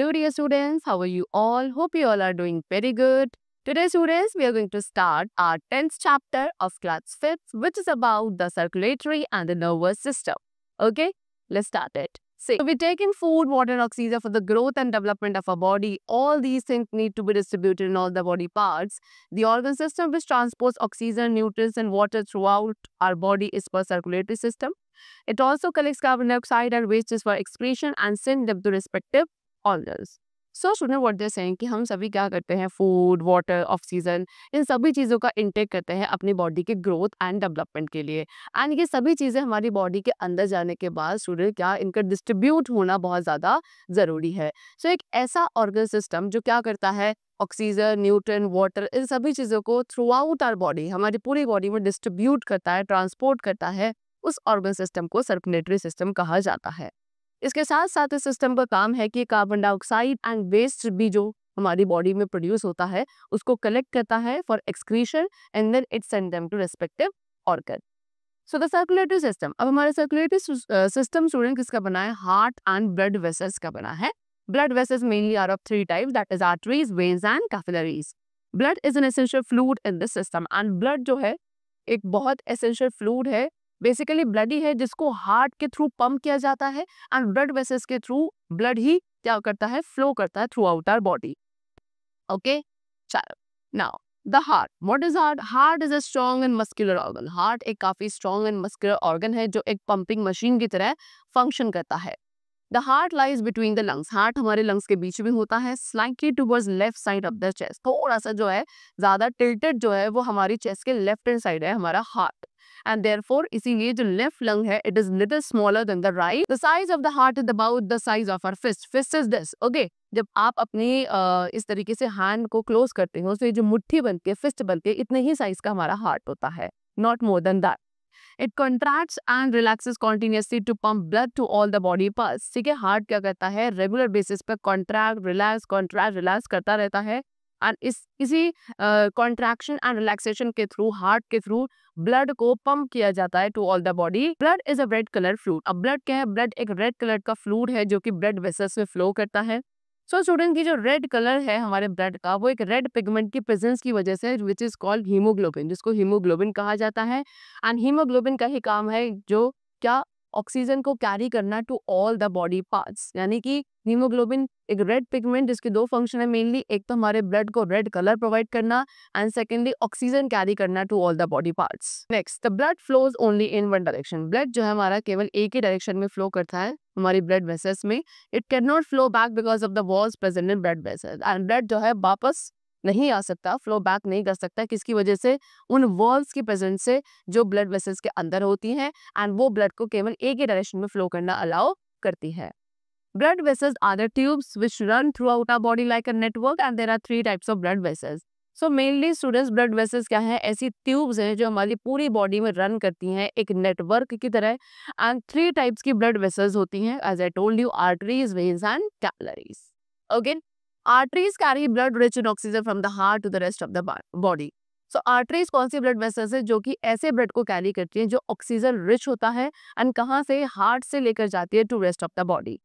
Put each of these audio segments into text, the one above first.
Hello dear students, how are you all? Hope you all are doing very good. Today students, we are going to start our 10th chapter of class 5th, which is about the circulatory and the nervous system. Okay, let's start it. See, so we take in food, water and oxygen for the growth and development of our body. All these things need to be distributed in all the body parts. The organ system which transports oxygen, nutrients and water throughout our body is called circulatory system. It also collects carbon dioxide and wastes for excretion and send them to respective organs. So student, what they're saying कि हम सभी क्या करते हैं, food, water, oxygen, इन सभी चीज़ों का intake करते हैं अपनी बॉडी के ग्रोथ एंड डेवलपमेंट के लिए. एंड ये सभी चीज़ें हमारी बॉडी के अंदर जाने के बाद स्टूडेंट क्या इनका डिस्ट्रीब्यूट होना बहुत ज़्यादा ज़रूरी है. सो एक ऐसा ऑर्गन सिस्टम जो क्या करता है, ऑक्सीजन, न्यूट्रन, वाटर, इन सभी चीज़ों को थ्रू आउट आवर बॉडी, हमारी पूरी बॉडी में डिस्ट्रीब्यूट करता है, ट्रांसपोर्ट करता है, उस ऑर्गन सिस्टम को सर्कुलेटरी सिस्टम कहा जाता है. इसके साथ साथ इस सिस्टम का काम है कि कार्बन डाइऑक्साइड एंड वेस्ट भी जो हमारी बॉडी में प्रोड्यूस होता है उसको कलेक्ट करता है for excretion and then it send them to respective organ. So the circulatory system. अब हमारा सर्कुलेटरी सिस्टम स्टूडेंट किसका बना है, हार्ट एंड ब्लड वेसल्स का बना है. Blood vessels mainly are of 3 types, that is arteries, veins and capillaries. Blood is an essential fluid in this system and blood जो है एक बहुत एसेंशियल फ्लूइड है, बेसिकली ब्लड ही है जिसको हार्ट के थ्रू पंप किया जाता है एंड ब्लड वेसल्स के थ्रू ब्लड ही क्या करता है, फ्लो करता है throughout our body. Okay, चलो now the heart. What is heart? Heart is a strong and muscular organ. Heart एक काफी स्ट्रॉन्ग एंड मस्कुलर ऑर्गन है जो एक पंपिंग मशीन की तरह फंक्शन करता है. The heart lies between the lungs. Heart हमारे लंग्स के बीच में होता है, slightly towards left side of the chest. थोड़ा सा जो है ज्यादा टिल्टेड जो है वो हमारी चेस्ट के लेफ्ट हैंड साइड है हमारा हार्ट. And therefore, इसीलिए जो लेफ्ट लंग है it is little smaller than the right. The size of the heart is about the size of our fist. Fist is this. Okay. जब आप अपनी इस तरीके से हैंड को क्लोज करते हो तो ये जो मुट्ठी बनती है, फिस्ट बनती है, इतने ही साइज का हमारा हार्ट होता है, not more than that. It contracts and relaxes continuously to pump blood to all the body parts. ठीक है, हार्ट क्या करता है, रेगुलर बेसिस पे कॉन्ट्रैक्ट रिलैक्स करता रहता है एंड इसी कॉन्ट्रैक्शन एंड रिलैक्सेशन के थ्रू, हार्ट के थ्रू ब्लड को पंप किया जाता है to all the body. Blood is a red colour fluid. अब ब्लड क्या है, ब्लड एक रेड कलर का फ्लूइड है जो कि ब्लड वेसल्स में फ्लो करता है. सो स्टूडेंट की जो रेड कलर है हमारे ब्लड का वो एक रेड पिगमेंट की प्रेजेंस की वजह से, विच इज कॉल्ड हीमोग्लोबिन, जिसको हीमोग्लोबिन कहा जाता है. एंड हीमोग्लोबिन का ही काम है जो क्या, ऑक्सीजन को कैरी करना to all the body parts. यानी कि हीमोग्लोबिन एक रेड पिगमेंट जिसके 2 फंक्शन है मेनली, एक तो हमारे ब्लड को रेड कलर प्रोवाइड करना एंड सेकेंडली ऑक्सीजन कैरी करना to all the body parts. Next, the blood flows only in one direction. Blood जो है हमारा केवल एक ही डायरेक्शन में फ्लो करता है हमारी ब्लड वेसल्स में. It can not flow back because of the walls present in blood vessels. And blood जो है वापस नहीं आ सकता, फ्लो बैक नहीं कर सकता, किसकी वजह से, उन वॉल्स की प्रेजेंस से जो ब्लड वेसल्स के अंदर होती हैं एंड वो ब्लड को केवल एक ही डायरेक्शन में फ्लो करना अलाउ करती है. Blood vessels are the tubes which run throughout our body like a network and there are 3 types of blood vessels. So mainly students, blood vessels क्या है, ऐसी ट्यूब्स हैं जो हमारी पूरी बॉडी में रन करती हैं एक नेटवर्क की तरह. एंड 3 टाइप्स की ब्लड वेसल्स होती हैं, as I told you, arteries, veins and capillaries. Okay, arteries carry blood rich in oxygen from the heart to the rest of the body. So arteries कौन सी blood vessels है जो कि ऐसे blood को carry करती है जो ऑक्सीजन रिच होता है एंड कहाँ से, हार्ट से लेकर जाती है to rest of the body.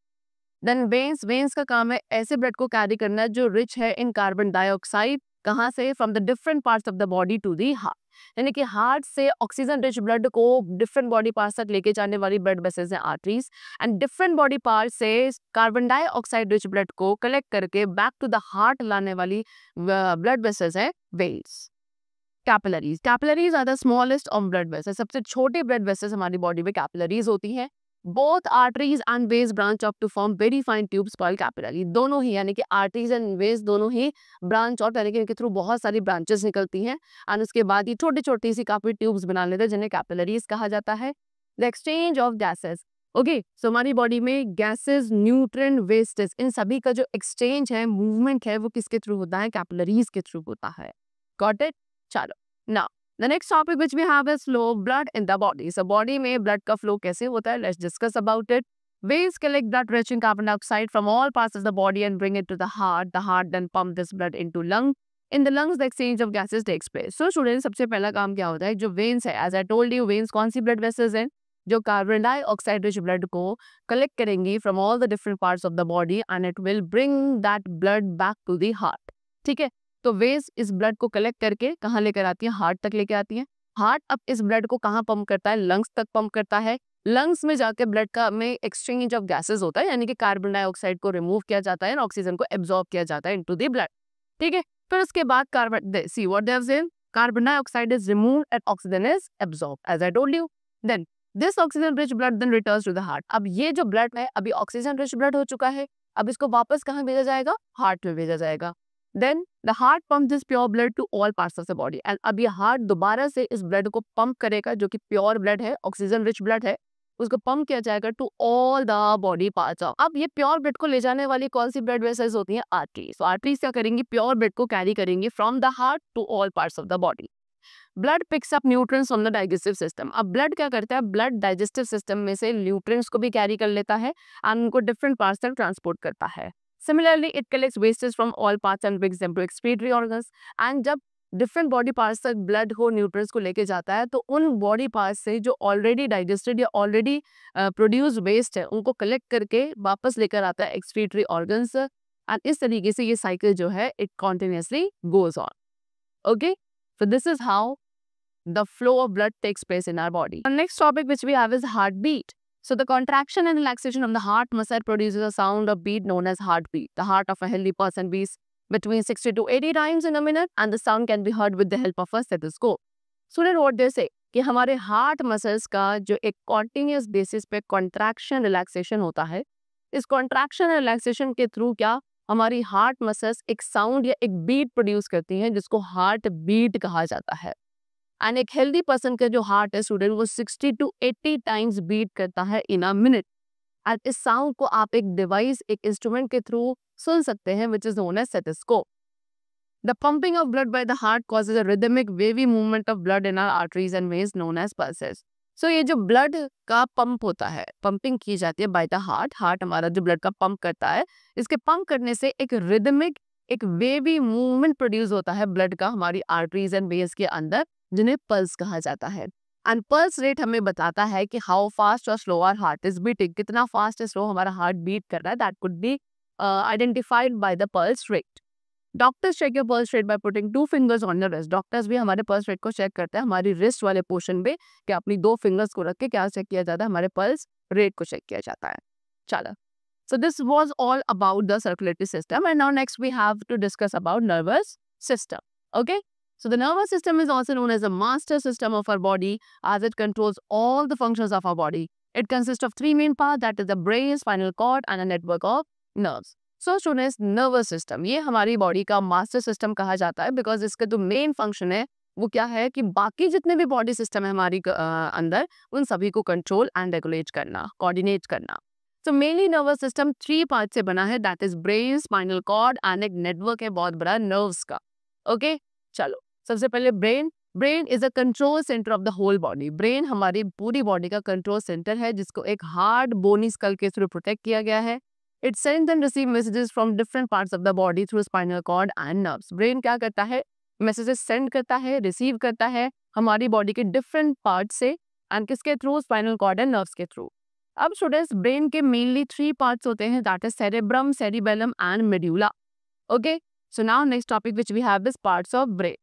Then veins. Veins का काम है ऐसे ब्लड को कैरी करना जो रिच है इन कार्बन डाइऑक्साइड, कहाँ से, from the different parts of the body to the heart. यानी कि हार्ट से ऑक्सीजन रिच ब्लड को डिफरेंट बॉडी पार्ट्स तक लेके जाने वाली ब्लड वेसल्स हैं arteries. And different body parts से कार्बन डाइऑक्साइड रिच ब्लड को कलेक्ट करके बैक टू द हार्ट लाने वाली ब्लड वेसल्स है veins. Capillaries. Capillaries are the smallest of blood vessels. सबसे छोटी ब्लड वेसल्स हमारी बॉडी में कैपिलरीज होती हैं. Both arteries and veins branch off to form very fine tubes called capillary. दोनों ही, यानी कि arteries and veins दोनों ही ब्रांच ऑफ, यानी कि इनके थ्रू बहुत सारी ब्रांचेस निकलती हैं एंड उसके बाद ये छोटी छोटी सी काफी ट्यूब्स बना लेते हैं जिन्हें कैपिलरीज कहा जाता है. The exchange of gases. Okay, so हमारी बॉडी में गैसेस, न्यूट्रिएंट, वेस्टेज, इन सभी का जो एक्सचेंज है, मूवमेंट है, वो किसके थ्रू होता है, कैपिलरीज के थ्रू होता है. Got it? चलो now the next topic which we have is flow of blood in the body. So body में blood का flow कैसे होता है, let's discuss about it. Veins collect blood rich in carbon dioxide from all parts of the body and bring it to the heart. The heart then pump this blood into lung. In the lungs the exchange of gases takes place. So students, सबसे पहला काम क्या होता है, जो veins है, as I told you, veins कौन सी blood vessels हैं, जो कार्बन डाइऑक्साइड रिच ब्लड को कलेक्ट करेंगी from all the different parts of the body and it will bring that blood back to the heart. ठीक है, तो veg इस blood को कलेक्ट करके कहाँ लेकर आती है? हार्ट तक लेके आती है। हार्ट अब इस ब्लड को कहाँ पंप करता है? लंग्स तक पंप करता है। लंग्स में जाकर ब्लड का में एक्सचेंज ऑफ गैसेस होता है, यानी कि कार्बन डाइऑक्साइड को रिमूव किया जाता है और ऑक्सीजन को एब्जॉर्ब किया जाता है इनटू द ब्लड। ठीक है, फिर उसके बाद carbon see what they have said, carbon dioxide is removed and oxygen is absorbed, as I told you. Then this oxygen rich blood then returns to the heart. अब ये जो blood है अभी ऑक्सीजन रिच ब्लड हो चुका है, अब इसको वापस कहाँ भेजा जाएगा? हार्ट में भेजा जाएगा। Then the heart pumps this pure blood to all parts of the body. And अब ये हार्ट दोबारा से इस ब्लड को पंप करेगा, जो कि प्योर ब्लड है, ऑक्सीजन रिच ब्लड है, उसको पंप किया जाएगा to all the body parts of. अब ये प्योर ब्लड को ले जाने वाली कौन सी ब्लड वेसल्स होती हैं? आर्टरीज। तो आर्टरीज क्या करेंगी? प्योर ब्लड को कैरी करेंगी from the heart to all parts of the body. Blood picks up nutrients from the digestive system. अब ब्लड क्या करता है? ब्लड डाइजेस्टिव सिस्टम में से न्यूट्रिएंट्स को भी कैरी कर लेता है और उनको डिफरेंट पार्ट्स तक ट्रांसपोर्ट करता है। Similarly it collects wastage from all parts and brings them to excretory organs. And जब डिफरेंट बॉडी पार्ट्स तक ब्लड को न्यूट्रिएंट्स को लेके जाता है, तो उन बॉडी पार्ट्स से जो ऑलरेडी डाइजेस्टेड या ऑलरेडी प्रोड्यूस वेस्ट है, उनको कलेक्ट करके वापस लेकर आता है एक्सक्रीटरी ऑर्गन्स। एंड इस तरीके से ये साइकिल जो है it continuously goes on. Okay, so this is how the flow of blood takes place in our body. The next topic which we have is heartbeat. So the contraction and relaxation of the heart muscle produces a sound of beat known as heartbeat. The heart of a healthy person beats between 60 to 80 times in a minute and the sound can be heard with the help of a stethoscope. Student, what they say कि हमारे heart muscles का जो एक continuous basis पे contraction relaxation होता है, इस contraction relaxation के थ्रू क्या हमारी हार्ट मसल्स एक साउंड या एक बीट प्रोड्यूस करती हैं, जिसको हार्ट बीट कहा जाता है। एंड एक हेल्दी पर्सन का जो हार्ट है स्टूडेंट, वो 60 to 80 टाइम्स बीट करता है इन अ मिनट। एंड इस साउंड को आप एक डिवाइस, एक इंस्ट्रूमेंट के थ्रू सुन सकते हैं, which is known as stethoscope. The pumping of blood by the heart causes a rhythmic wavy movement of blood in our arteries and veins known as pulses. So ये जो blood का pump होता है, pumping की जाती है by the heart, heart हमारा जो ब्लड का पंप करता है, इसके पंप करने से एक रिदमिक, एक वेवी मूवमेंट प्रोड्यूस होता है ब्लड का हमारी आर्टरीज एंड वेन्स के अंदर, जिन्हें पल्स कहा जाता है। एंड पल्स रेट हमें बताता है कि हाउ फास्ट और slow our heart is beating, कितना फास्ट या स्लो हमारा हार्ट बीट कर रहा है। That could be identified by the pulse rate. Doctors check your pulse rate by putting 2 fingers on your wrist. Doctors भी हमारे pulse rate को check करते हैं हमारी रिस्ट वाले पोर्शन पे, कि अपनी 2 फिंगर्स को रख के क्या चेक किया जाता है? हमारे पल्स रेट को चेक किया जाता है। चलो, so this was all about the circulatory system, and now next we have to discuss about nervous system. Okay, so the nervous system is also known as the master system of our body, as it controls all the functions of our body. It consists of 3 main parts, that is the brain, spinal cord and a network of nerves. So students, nervous system ये हमारी body का master system कहा जाता है, because इसका जो main function है वो क्या है कि बाकी जितने भी बॉडी सिस्टम है हमारी अंदर, उन सभी को कंट्रोल एंड रेगुलेट करना, कोऑर्डिनेट करना। So mainly nervous system 3 part से बना है, that is brain, spinal cord and एक नेटवर्क है बहुत बड़ा नर्व्स का। ओके, चलो सबसे पहले brain. Brain is a control centre of the whole body. Brain हमारी पूरी बॉडी का कंट्रोल सेंटर है, जिसको एक हार्ड बोनी स्कल के थ्रू प्रोटेक्ट किया गया है। It sends and receives messages from different parts of the body through spinal cord and nerves. Brain क्या करता है? Messages send करता है, receive करता है हमारी बॉडी के different parts से, and किसके through? spinal cord and nerves के थ्रू। अब स्टूडेंट्स, ब्रेन के मेनली 3 पार्ट्स होते हैं, that is cerebrum, cerebellum and medulla. Okay, so now next topic which we have is parts of brain.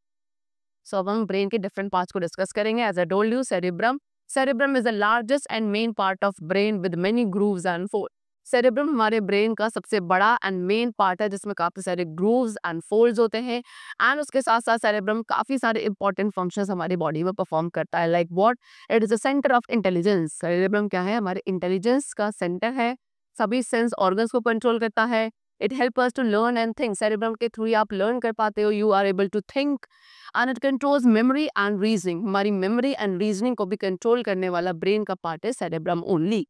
So अब हम brain के different parts को discuss करेंगे। As I told you, cerebrum. Cerebrum is the largest and main part of brain with many grooves and folds. Cerebrum हमारे brain का सबसे बड़ा and main part है, जिसमें काफी सारे ग्रूव्स एंड फोल्ड्स होते हैं। एंड उसके साथ साथ सेरेब्रम काफी सारे इंपॉर्टेंट फंक्शंस हमारी बॉडी में परफॉर्म करता है, like what? It is a centre of intelligence. Cerebrum क्या है? हमारे इंटेलिजेंस का सेंटर है, सभी सेंस ऑर्गन्स को कंट्रोल करता है। It help us to learn and think. Cerebrum के थ्रू आप लर्न कर पाते हो, you are able to think. And it controls memory and reasoning. हमारी मेमोरी एंड रीजनिंग को भी कंट्रोल करने वाला ब्रेन का पार्ट है cerebrum only.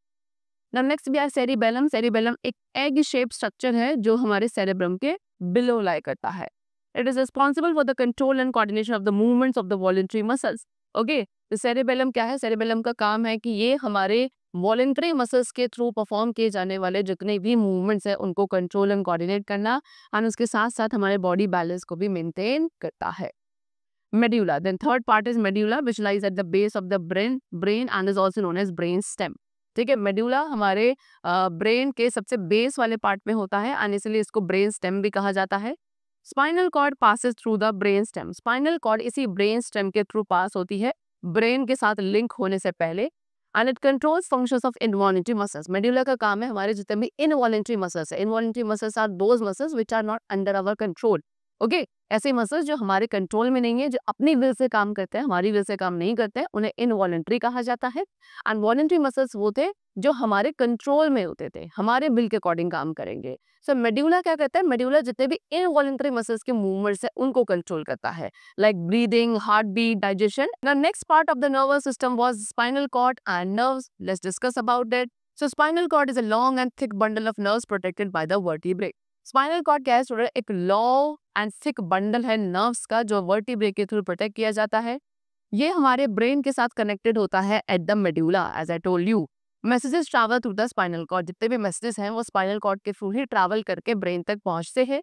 Now next we have cerebellum. Cerebellum एक egg shaped structure है जो हमारे cerebrum के below lie करता है. It is responsible for the control and coordination of the movements of the voluntary muscles. Okay, तो cerebellum क्या है? cerebellum का काम है कि ये हमारे voluntary muscles के थ्रू परफॉर्म किए जाने वाले जितने भी movements हैं उनको कंट्रोल एंड कोऑर्डिनेट करना, और उसके साथ साथ हमारे बॉडी बैलेंस को भी मेंटेन करता है। medulla. Then third part is medulla, which lies at the base of the brain and is also known as brain stem. ठीक है, मेड्यूला हमारे ब्रेन के सबसे बेस वाले पार्ट में होता है और इसलिए इसको ब्रेन स्टेम भी कहा जाता है. Spinal cord passes through the brain stem. Spinal cord इसी ब्रेन स्टेम के थ्रू पास होती है ब्रेन के साथ लिंक होने से पहले. And it controls functions of involuntary muscles. Medulla का काम है हमारे जितने भी इनवॉलंटरी मसल्स है. Involuntary muscles are those muscles which are not under our control. Okay, ऐसे मसल्स जो हमारे कंट्रोल में नहीं है, जो अपनी विल से काम करते हैं, हमारी विल से काम नहीं करते हैं, उन्हें इनवॉलंटरी कहा जाता है. एंड वॉलंटरी मसल्स वो थे जो हमारे कंट्रोल में होते थे, हमारे विल के अकॉर्डिंग काम करेंगे. सो मेड्यूला क्या करता है, मेड्यूला जितने भी इनवॉलंटरी मसल्स के मूवमेंट्स है उनको कंट्रोल करता है, like breathing, heart beat, digestion. The next part of the nervous system was spinal cord and nerves. Let's discuss about that. So spinal cord is a long and thick bundle of nerves protected by the vertebrae. Spinal cord क्या है student, एक long and thick bundle है nerves का जो vertebrae के through protect किया जाता है. ये हमारे ब्रेन के साथ कनेक्टेड होता है at the medulla. As I told you, messages travel through the spinal cord. जितने भी मैसेजेस हैं वो स्पाइनल कॉर्ड के थ्रू ही ट्रैवल करके ब्रेन तक पहुंचते हैं.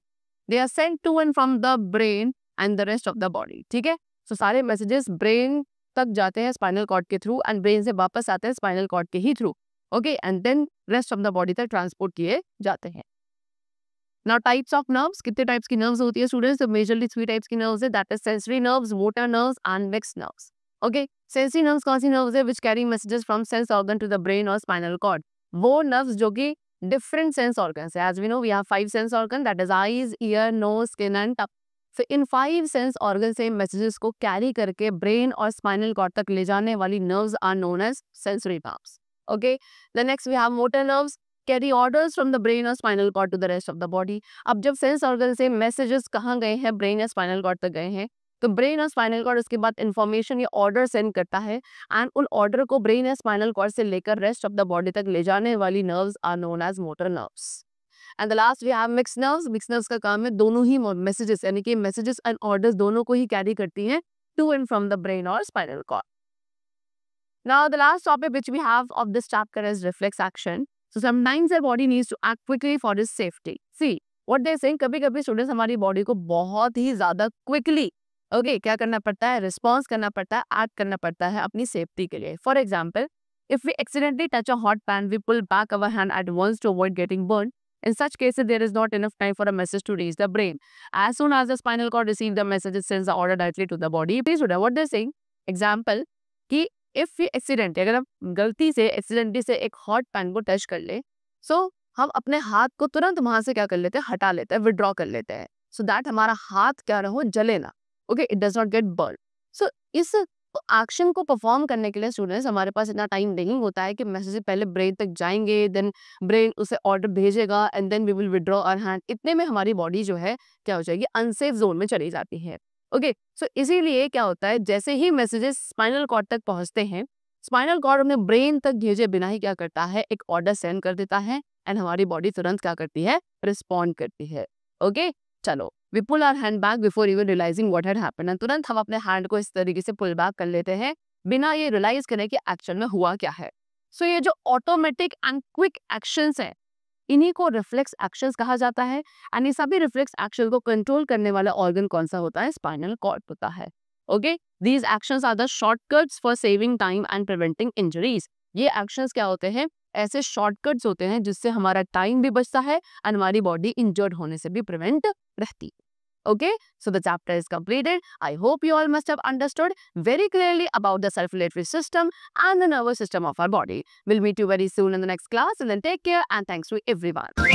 They are sent to and from the brain and the rest of the body. ठीक है, सो सारे मैसेजेस ब्रेन तक जाते हैं स्पाइनल कॉर्ड के थ्रू एंड ब्रेन से वापस आते हैं स्पाइनल कॉर्ड के ही through. Okay, and then rest of the body तक ट्रांसपोर्ट किए जाते हैं. Now types of nerves, कितने टाइप्स की नर्व्स होती है स्टूडेंट्स? तो मेजरली 3 टाइप्स की नर्व्स है, that is sensory nerves, motor nerves and mixed nerves. Okay, sensory nerves कौन सी नर्व्स है? Which carry messages from sense organ to the brain और स्पाइनल कॉर्ड. वो नर्व्स जो कि डिफरेंट सेंस ऑर्गन्स है. As we no we have 5 sense organ, that is eyes, ear, nose, skin and tongue. So in 5 sense organ से messages को carry करके brain और spinal cord तक ले जाने वाली nerves are known as sensory nerves. Okay, the next we have motor nerves, carry orders from the brain और spinal cord to the rest of the body. अब जब सेंस ऑर्गन से messages कहाँ गए हैं, ब्रेन या स्पाइनल कॉर्ड तक गए हैं, तो ब्रेन और स्पाइनल कॉर्ड उसके बाद इंफॉर्मेशन या ऑर्डर सेंड करता है एंड उन ऑर्डर को ब्रेन या स्पाइनल कॉर्ड से लेकर रेस्ट ऑफ द बॉडी तक ले जाने वाली nerves are known as motor nerves. And the last we have mixed nerves. Mixed nerves का काम है दोनों ही मैसेजेस यानी कि मैसेजेस एंड ऑर्डर्स दोनों को ही कैरी करती हैं to and from the brain और spinal cord. Now the last topic which we have of this chapter is reflex action. So sometimes our body needs to act quickly for its safety. See what they're saying, कभी-कभी students हमारी body को बहुत ही ज्यादा quickly क्या करना पड़ता है, response करना पड़ता है, एक्ट करना पड़ता है अपनी सेफ्टी के लिए. For example, if we accidentally touch a hot pan, we pull back our hand at once to avoid getting burn. In such cases, there is not enough time for a message to reach the brain. As soon as the spinal cord receives the message, it sends the order directly to the body. Please read what they're saying. Example, कि if accident, अगर हम गलती से accidentally से एक hot pan को touch कर ले, सो हम अपने हाथ को तुरंत वहां से क्या कर लेते हैं, हटा लेते हैं, विड्रॉ कर लेते हैं, सो दैट हमारा हाथ क्या रहो, जले ना. Okay, it does not get burn. So इस एक्शन को परफॉर्म करने के लिए स्टूडेंट्स हमारे पास इतना टाइम नहीं होता है कि मैसेज पहले ब्रेन तक जाएंगे, देन ब्रेन उसे ऑर्डर भेजेगा and then we will withdraw our hand. इतने में हमारी बॉडी जो है क्या हो जाएगी, अनसेफ जोन में चली जाती है. ओके, सो इसीलिए क्या होता है, जैसे ही मैसेजेस स्पाइनल कॉर्ड तक पहुंचते हैं, स्पाइनल कॉर्ड अपने ब्रेन तक भेजे बिना ही क्या करता है, एक ऑर्डर सेंड कर देता है एंड हमारी बॉडी तुरंत क्या करती है, रिस्पॉन्ड करती है. ओके, चलो, we pull our hand back before even realising what had happened. And तुरंत हम अपने हैंड को इस तरीके से पुल बैक कर लेते हैं बिना ये रियलाइज करने कि एक्शन में हुआ क्या है. सो ये जो ऑटोमेटिक एंड क्विक एक्शंस है, इन्हीं को रिफ्लेक्स एक्शंस कहा जाता है. एंड ये सभी रिफ्लेक्स एक्शन को कंट्रोल करने वाला ऑर्गन कौन सा होता है, स्पाइनल कॉर्ड होता है. Okay, these actions are the shortcuts for saving time and preventing injuries. ये एक्शंस क्या होते हैं, ऐसे शॉर्टकट्स होते हैं जिससे हमारा टाइम भी बचता है एंड हमारी बॉडी इंजर्ड होने से भी प्रिवेंट रहती है. Okay, so the chapter is completed. I hope you all must have understood very clearly about the circulatory system and the nervous system of our body. We'll meet you very soon in the next class, and then take care and thanks to everyone.